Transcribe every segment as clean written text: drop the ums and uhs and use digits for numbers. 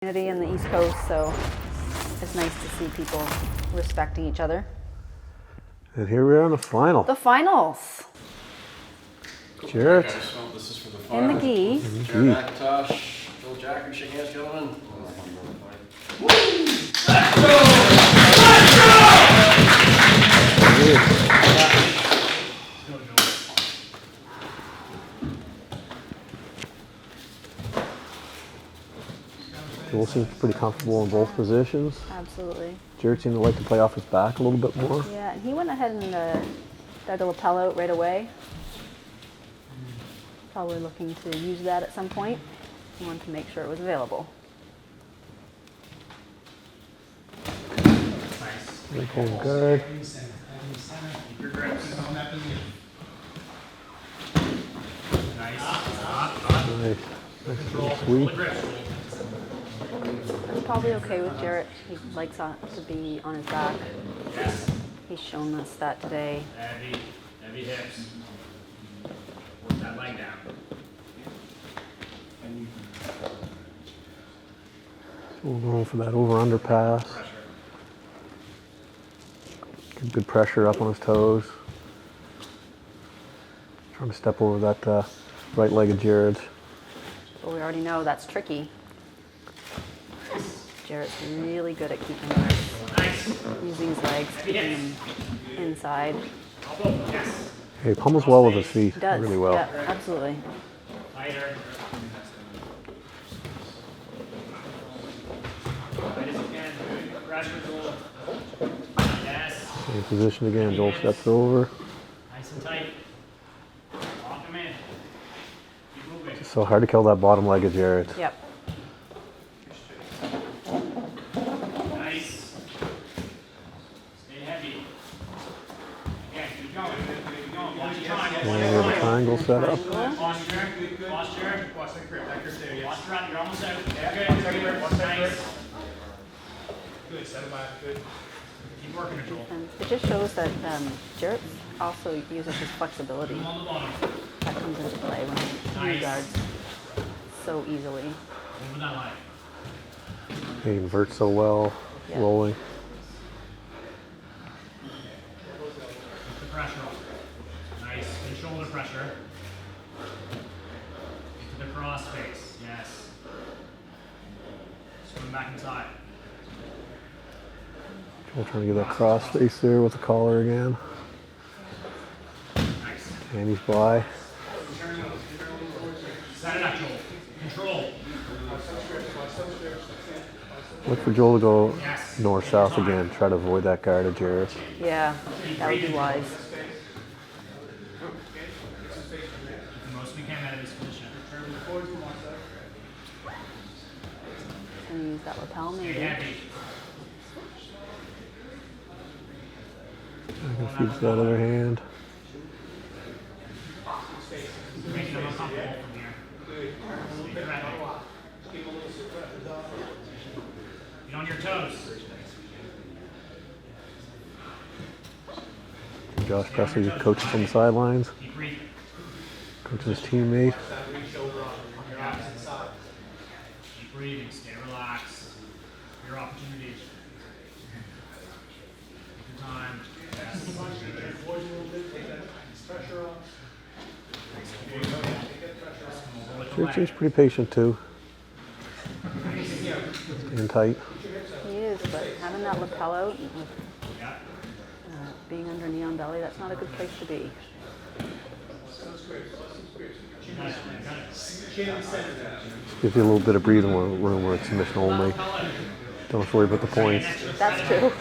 community in the East Coast, so it's nice to see people respecting each other. And here we are in the final. The finals. Jaret. This is for the In final. the gi. Jaret MacIntosh, Jacquard, shake hands, gentlemen. Joel seems pretty comfortable in both positions. Absolutely. Jaret seemed to like to play off his back a little bit more. Yeah, and he went ahead and dug the lapel out right away. Probably looking to use that at some point. He wanted to make sure it was available. Nice. Hold guard. Keep your grips. Nice. Nice. Control. Sweet. The grip. I'm probably okay with Jaret. He likes to be on his back. Yes. He's shown us that today. Heavy hips. Work that leg down. We're going for that over-under pass. Pressure. Get good pressure up on his toes. Trying to step over that right leg of Jared's. But we already know that's tricky. Jaret's really good at keeping him, Nice. using his legs, keeping him inside. Elbow. Yes. He pummels well with his feet. He does. Really well. Yeah, absolutely. Tighter. Tight as you can. Good. Pressure, Joel. Yes. Same position again. Joel steps over. Nice and tight. Lock him in. Keep moving. It's so hard to kill that bottom leg of Jared. Yep. Nice. Stay heavy. Yeah, keep going. Keep going. Watch the triangle. And we have a triangle set up. Posture. Posture. Watch that grip. That grip there. Yes. Watch the run. You're almost out. Good. Watch that grip. Good. Settle back. Good. Keep working it, Joel. And it just shows that Jaret also uses his flexibility. On the bottom. That comes into play when he Nice. guards so easily. Moving that line. He inverts so well. Yeah. Rolling. Keep the pressure on. Nice. Good shoulder pressure. Into the cross face. Yes. Swing back inside. Joel trying to get that cross face there with the collar again. Nice. And he's by. Set it up, Joel. Control. Look for Joel to go Yes. north-south again. Try to avoid that guard of Jared. Yeah, that would be wise. The most we can out of this position. Gonna use that lapel Stay maybe. heavy. I can feed that other hand. Making them uncomfortable from here. Stay ready. Get on your toes. Josh Presley coaches from the sidelines. Keep breathing. Coaching his teammate. On your opposite side. Keep breathing. Stay relaxed. Your opportunity. Take your time. Yes. Jared seems pretty patient too. Staying tight. He is, but having that lapel out and with Yeah. being under knee on belly, that's not a good place to be. Gives you a little bit of breathing room where it's submission only. Don't have to worry about the points. That's true.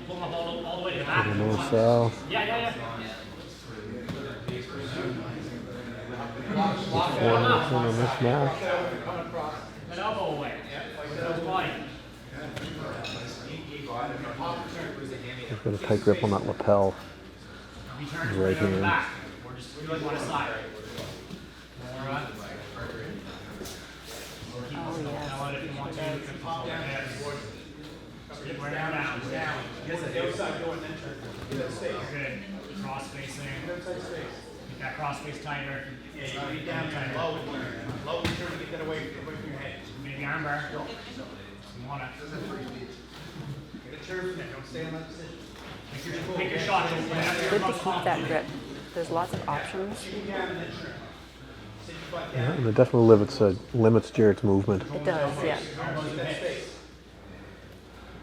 Pull them all the way to the back. North south. Yeah. One on this match. An elbow away. Nose body. He's got a tight grip on that lapel. We turn Right right over the hand. back. Or just one side. All right. Keep Oh, moving yes. out if you want to. Pop down. We're down. Good. Cross facing. That cross face tighter. Yeah, you gotta be down tighter. Low and turn to get that away from your head. Maybe arm bar. You want it. Get a turn from there. Don't stay in that position. Pick your shot. Good to keep that grip. There's lots of options. Yeah, and it definitely limits Jaret's movement. It does, yeah.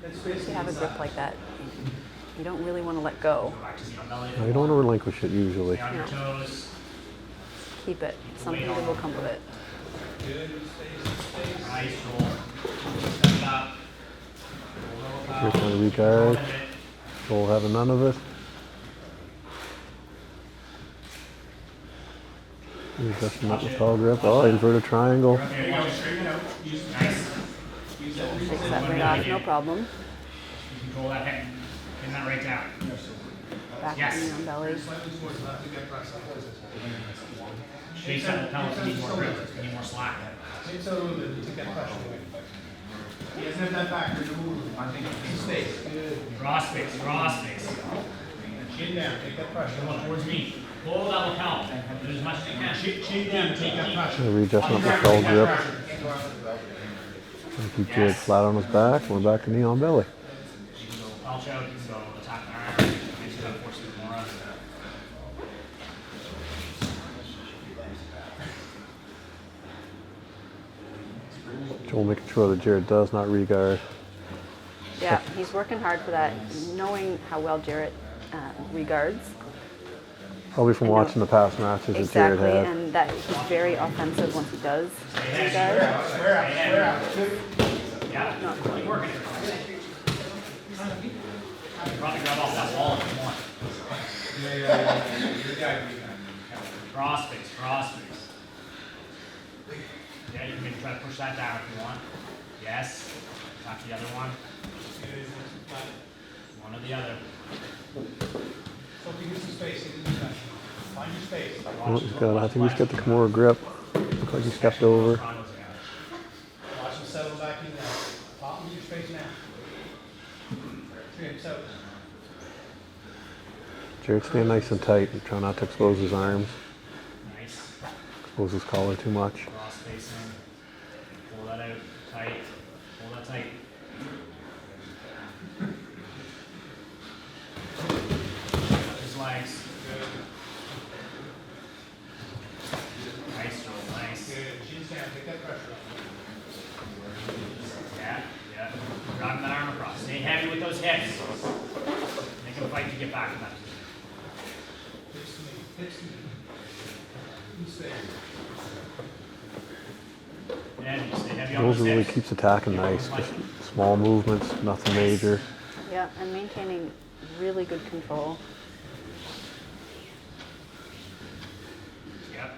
Once you have a grip like that, you don't really want to let go. No, you don't want to relinquish it usually. On your toes. Keep it. Something good will come of it. Nice roll. Step it up. Jaret's trying to regard. Joel having none of it. He's adjusting that lapel grip. Oh, inverted triangle. There you go. Straighten it out. Nice. Takes that right off, no problem. You control that head. Pin that right down. Back Yes. on belly. Chase that lapel if you need more grip. If you need more slack. It's a little bit, you take that pressure away. He doesn't have that back, there's a move. I think it's space. Good. Cross face. Cross face. Chin down, take that pressure. Come up towards me. Pull that lapel. Do as much as you can. Chin down, take that pressure. Readjusting that lapel grip. And keep Jaret flat on his back. We're back to knee on belly. I'll show you. So attack the arm. Makes you have force more on. Joel making sure that Jaret does not regard. Yeah, he's working hard for that, knowing how well Jaret regards. Probably from I know. watching the past matches that Jaret Exactly, had. and that he's very offensive once he does regard. Square out. Yeah. Keep working it. Probably grab off that wall if you want. Cross face. Cross face. Yeah, you can maybe try to push that down if you want. Yes. Tap the other one. One or the other. So if you use the space, you can do that. Find your space. Oh, he's got, I think he's got the Kimura grip. Looks like he stepped over. Watch him settle back in there. Pop him in your space now. Three him, so. Jaret staying nice and tight and trying not to expose his arms, Nice. expose his collar too much. Cross facing. Pull that out tight. Pull that tight. His legs. Nice, Joel. Nice. Good. Chin down, take that pressure off. Yeah, yeah. Driving that arm across. Stay heavy with those hips. Make him fight to get back in that position. Fix me. Use space. Yeah, you stay heavy on Joel's those really hips. keeps attacking nice. Just small movements, nothing major. Yeah, and maintaining really good control. Yep.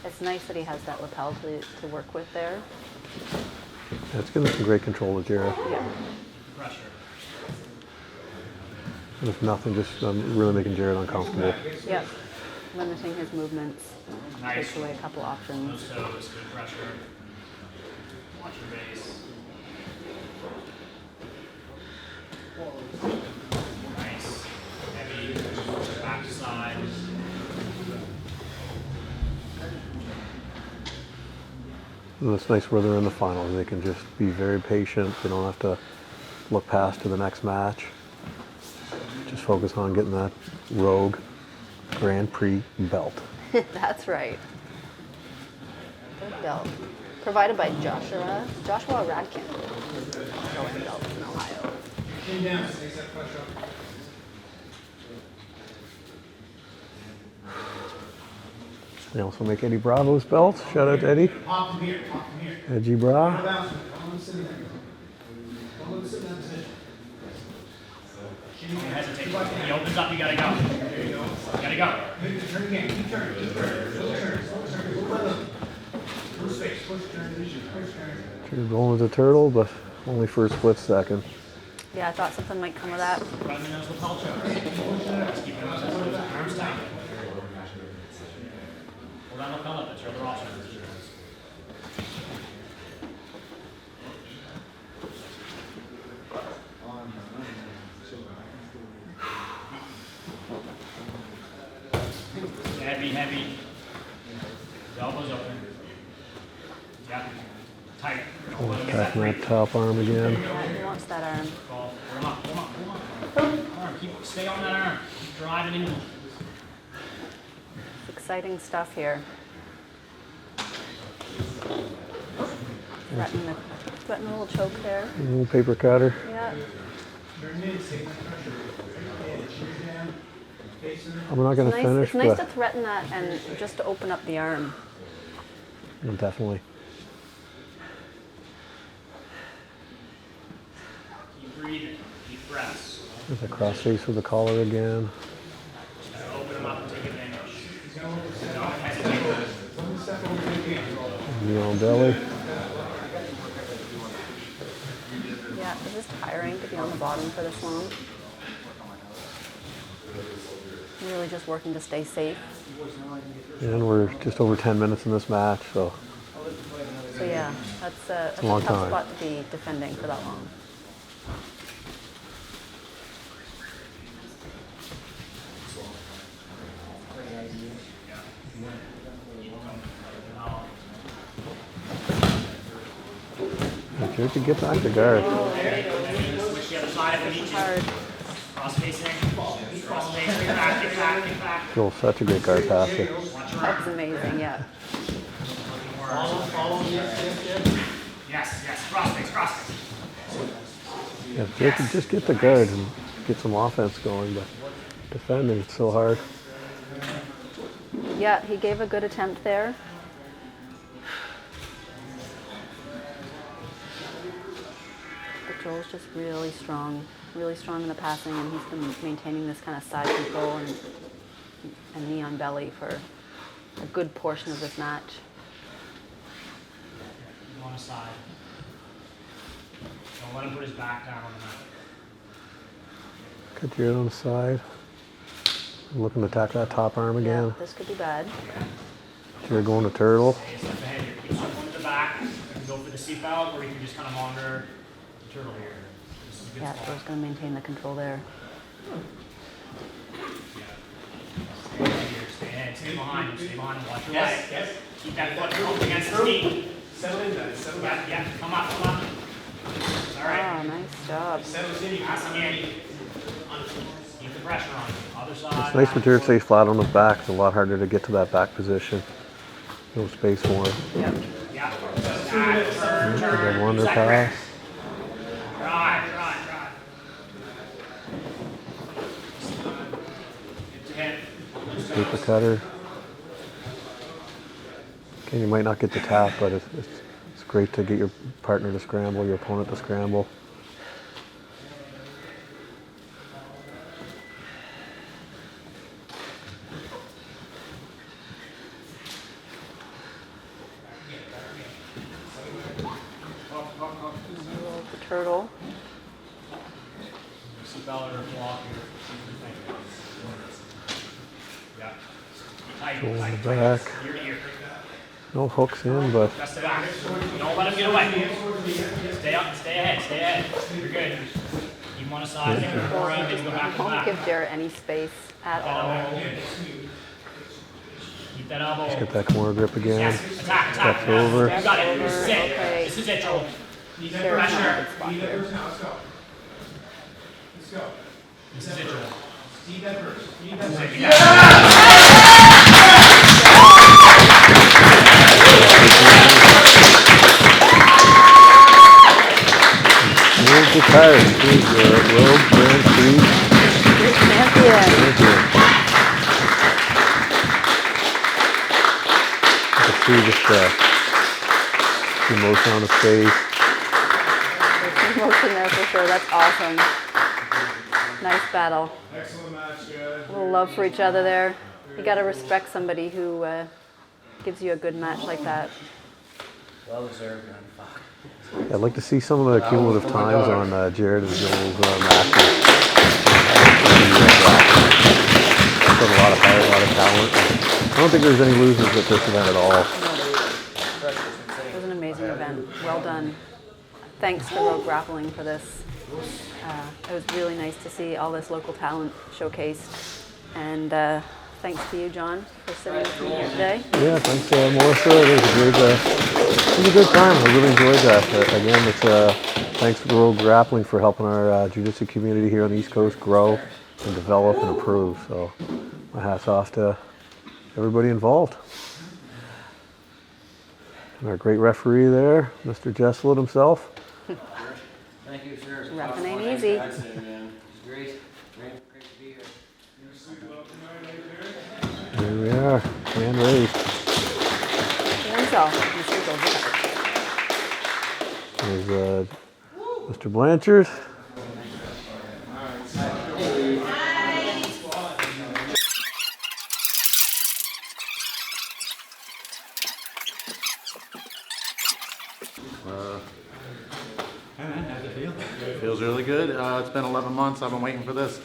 It's nice that he has that lapel to work with there. That's giving some great control to Jaret. Yeah. Pressure. And if nothing, just really making Jaret uncomfortable. Yep. Limiting his movements. Nice. Takes away a couple options. Those toes, good pressure. Watch your base. Nice. Heavy. Back to side. And it's nice where they're in the finals. They can just be very patient. They don't have to look past to the next match. Just focus on getting that Rogue Grand Prix belt. That's right. Good belt. Provided by Joshua Radkin. Going belts in Ohio. Chin down, take that pressure off. They also make Eddie Bravo's belts. Shout out to Eddie. Pop him here, pop him here. Edgy Bra. Bounce him. Don't let him sit in there. Don't let him sit in that position. Don't hesitate. He opens up, you gotta go. There you go. You gotta go. Turn again. Keep turning. Keep turning. Little turns. Little turns. Little by little. Push space. Push turn. Push turn. She's rolling as a turtle, but only for a split second. Yeah, I thought something might come of that. Run the nose lapel choke. Just keep those arms tight. Pull that lapel up, that's your other option. heavy. The elbows open. Yep. Tight. Attacking that top arm again. Yeah, he wants that arm. Warm up. Arm, stay on that arm. Keep driving into it. It's exciting stuff here. Threaten a little choke there. A little paper cutter. Yeah. I'm not going to finish, It's nice to but threaten that and just to open up the arm. definitely. Keep breathing. Deep breaths. There's a cross face with the collar again. Just open them up and take advantage. Don't hesitate. Knee on belly. Yeah, is this tiring to be on the bottom for this long? Really just working to stay safe. And we're just over 10 minutes in this match, so So yeah, that's a long tough time. spot to be defending for that long. Jared could get back to guard. Switch the other side if we need to. Hard. Cross facing. Cross facing. Back. Joel's such a great guard passer. Watch your That's arm. amazing, yeah. Yes. Cross face. Yeah, Jared could just get the guard and get some offense going, but defending it's so hard. Yeah, he gave a good attempt there. But Joel's just really strong in the passing, and he's been maintaining this kind of side control and knee on belly for a good portion of this match. Go on the side. Don't let him put his back down on the mat. Got Jared on the side. Looking to attack that top arm Yeah, again. this could be bad. Jared going to turtle. Stay a step ahead here. Keep something to the back. You can go for the seatbelt, or you can just kind of monitor the turtle here. This is a good Yeah, spot. Joel's going to maintain the control there. Stay ahead. Stay behind him. Watch your leg. Yes. Keep that foot up against his knee. Settle in that, settle in. Yeah. Come up. All right. Oh, nice job. Pass him in. Keep the pressure on him. Other side. It's nice for Jared to stay flat on his back. It's a lot harder to get to that back position. No space for him. Yep. Yeah. Good wonder pass. Drive. Hit. Paper cutter. Okay, you might not get the tap, but it's great to get your partner to scramble, your opponent to scramble. The turtle. Seatbelt or block here. Yeah. Tight. Go on the back. Ear to ear. No hooks in, but Press the back. Don't let him get away. Stay up. Stay ahead. You're good. Keep him on the side. Take him forward. Maybe go back to the Don't back. give Jared any space at all. Keep that elbow. get that corner grip again. Yes. Attack. Steps over. You got it. This is it. Okay. This is it, Joel. Jared's not in a good spot Need that here. first now, let's go. Let's go. This is it, Joel. Need that first. Need that This is first. it. You got it. World retired. Here's the Rogue Grand Prix Champion. champion. You can see just the emotion on his face. There's some emotion there for sure. That's awesome. Nice battle. Excellent match, guys. A little love for each other there. You got to respect somebody who gives you a good match like that. Well deserved, man. Fuck. I'd like to see some of the cumulative times on Jared and Joel's matches. Put a lot of heart, a lot of talent. I don't think there's any losers at this event at all. It was an amazing event. Well done. Thanks to Rogue Grappling for this. It was really nice to see all this local talent showcased. And thanks to you, John, for sitting with me here today. Yeah, thanks, Melissa. It was a good time. I really enjoyed that. Again, thanks to Rogue Grappling for helping our jiu-jitsu community here on the East Coast grow and develop and improve. So my hat's off to everybody involved. And our great referee there, Mr. Jesslett himself. Thank you, sir. Repping ain't easy. It's great. Great to be here. Here we are, hand raised. Hands off, Mr. Goldberg. There's Mr. Blanchard. Feels really good. It's been 11 months. I've been waiting for this.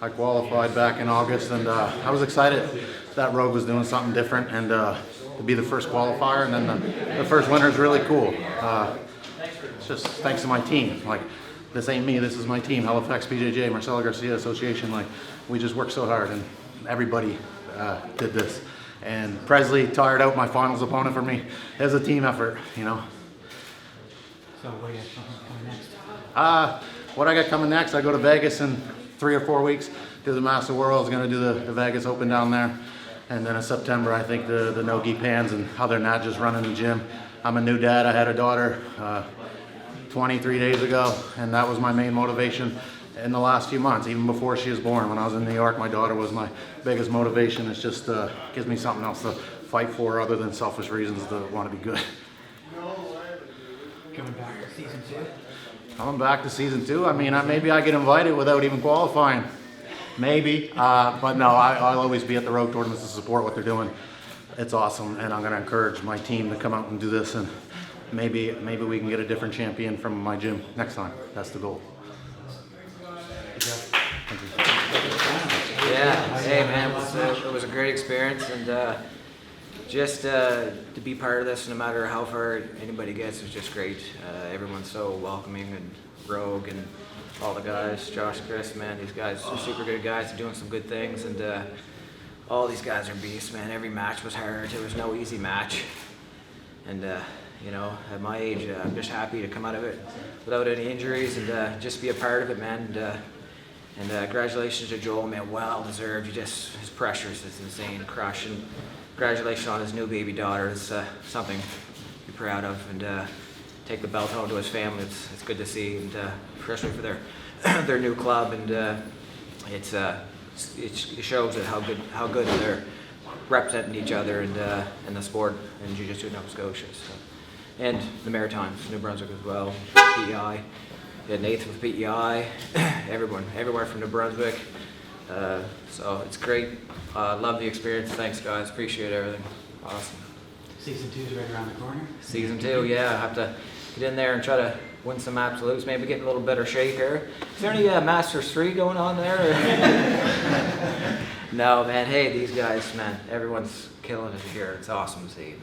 I qualified back in August, and I was excited that Rogue was doing something different, and to be the first qualifier, and then the first winner is really cool. It's just thanks to my team. Like, this ain't me. This is my team. Halifax BJJ, Marcelo Garcia Association. Like, we just worked so hard, and everybody did this. And Presley tired out my finals opponent for me. It was a team effort, you know. So what do you have coming next? What I got coming next, I go to Vegas in 3 or 4 weeks, do the Master Worlds, gonna do the Vegas Open down there. And then in September, I think the no-gi pans, and other than that, just running the gym. I'm a new dad. I had a daughter 23 days ago, and that was my main motivation in the last few months, even before she was born. When I was in New York, my daughter was my biggest motivation. It's just gives me something else to fight for other than selfish reasons to want to be good. Coming back to season 2? Coming back to season 2. I mean, maybe I get invited without even qualifying. Maybe, but no, I'll always be at the Rogue tournaments to support what they're doing. It's awesome, and I'm going to encourage my team to come out and do this, and maybe we can get a different champion from my gym next time. That's the goal. Yeah, hey man, it was a great experience, and just to be part of this, no matter how far anybody gets, is just great. Everyone's so welcoming, and Rogue and all the guys, Josh, Chris, man, these guys are super good guys, they're doing some good things, and all these guys are beasts, man. Every match was hard, there was no easy match, and you know, at my age, I'm just happy to come out of it without any injuries and just be a part of it, man. And congratulations to Joel, man, well deserved. His pressures is insane, crush, and congratulations on his new baby daughter. It's something to be proud of, and take the belt home to his family. It's good to see, and especially for their new club, and it shows that how good they're representing each other and in the sport in Jiu-Jitsu in Nova Scotia, so. And the Maritimes, New Brunswick as well, PEI. We had Nathan with PEI, everywhere from New Brunswick. So it's great. Love the experience. Thanks, guys. Appreciate everything. Awesome. Season 2 is right around the corner. Season 2, yeah. I have to get in there and try to win some absolutes. Maybe get a little better shape here. Is there any Masters 3 going on there? No, man. Hey, these guys, man. Everyone's killing it here. It's awesome to see, man.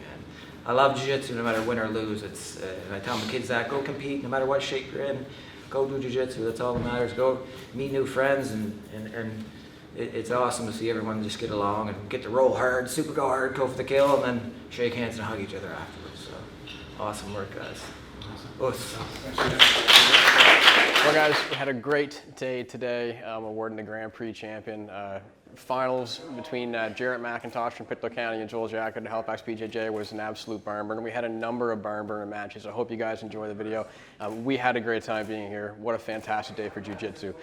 I love jiu-jitsu no matter win or lose. It's and I tell my kids that, go compete no matter what shape you're in. Go do jiu-jitsu, that's all that matters. Go meet new friends, and it's awesome to see everyone just get along and get to roll hard, super go hard, go for the kill, and then shake hands and hug each other afterwards. So awesome work, guys. Awesome. Well, guys, we had a great day today, awarding the Grand Prix champion. Finals between Jaret MacIntosh from Pictou County and Joel Jacquard at Halifax BJJ was an absolute barn burner. We had a number of barn burner matches. I hope you guys enjoy the video. We had a great time being here. What a fantastic day for Jiu-Jitsu.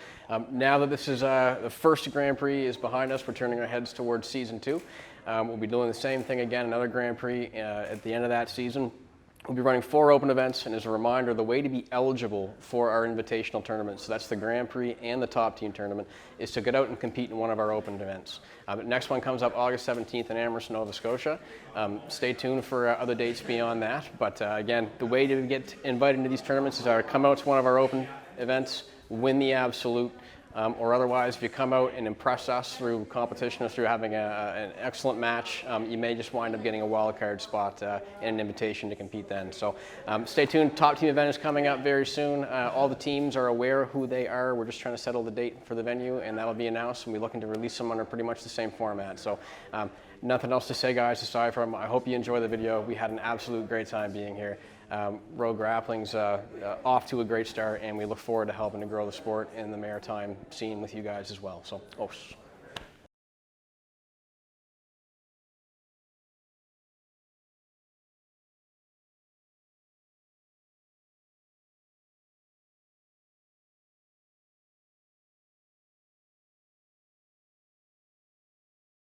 Now that this is the first Grand Prix is behind us, we're turning our heads towards season 2. We'll be doing the same thing again, another Grand Prix at the end of that season. We'll be running 4 open events, and as a reminder, the way to be eligible for our invitational tournament, so that's the Grand Prix and the Top Team tournament, is to get out and compete in one of our open events. The next one comes up August 17th in Amherst, Nova Scotia. Stay tuned for other dates beyond that, but again, the way to get invited into these tournaments is to come out to one of our open events, win the absolute, or otherwise, if you come out and impress us through competition or through having an excellent match, you may just wind up getting a wild card spot and an invitation to compete then. So stay tuned. Top team event is coming up very soon. All the teams are aware of who they are. We're just trying to settle the date for the venue, and that'll be announced, and we're looking to release them under pretty much the same format. So nothing else to say, guys, aside from I hope you enjoy the video. We had an absolute great time being here. Rogue Grappling's off to a great start, and we look forward to helping to grow the sport in the maritime scene with you guys as well. So,